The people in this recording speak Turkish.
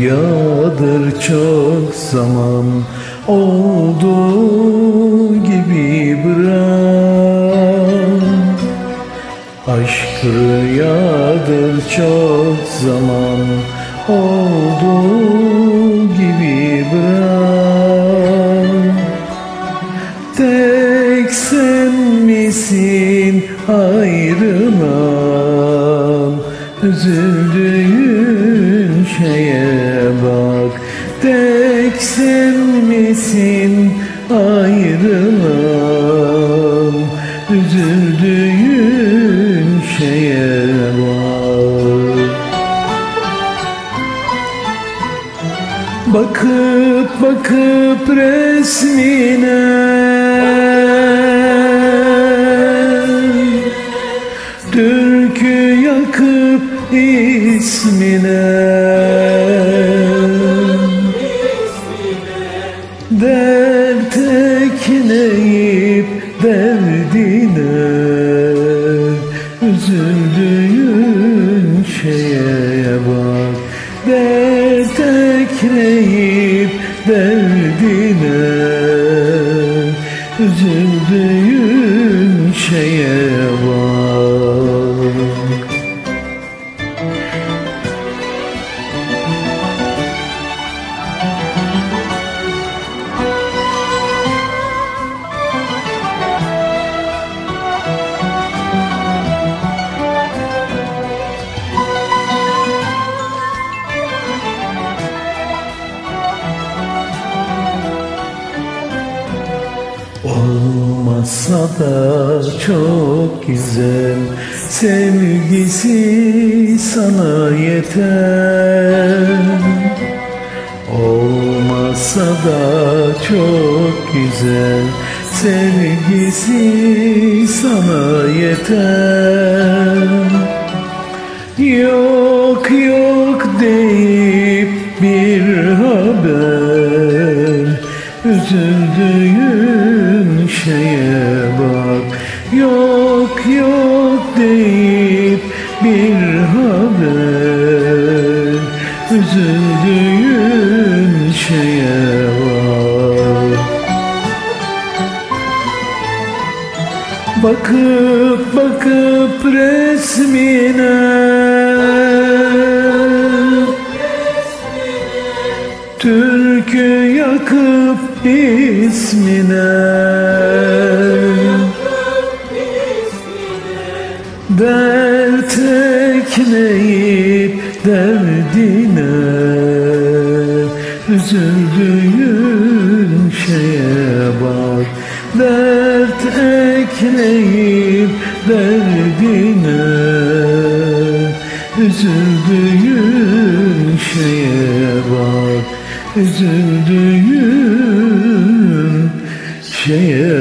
rüyadır çok zaman olduğu gibi bırak. Aşk rüyadır çok zaman olduğu gibi bırak. Tek sen misin ayrılan, üzüldüğün şeye bak. Tek sen misin ayrılan, üzüldüğün şeye bak. Bakıp bakıp resmine, türkü yakıp ismine, dert ekleyip derdine, üzüldüğün şeye bak. Dert ekleyip derdine, üzüldüğün şeye bak. Olmasa da çok güzel, sevgisi sana yeter. Olmasa da çok güzel, sevgisi sana yeter. Yok yok deyip bir haber, üzüldüğün şeye bak. Yok yok deyip bir haber, üzüldüğün şeye bak. Bakıp bakıp resmine, türkü yakıp ismine, dert ekleyip derdine, üzüldüğün şeye bak. Dert ekleyip derdine, üzüldüğün şeye bak. Üzüldüğün şeye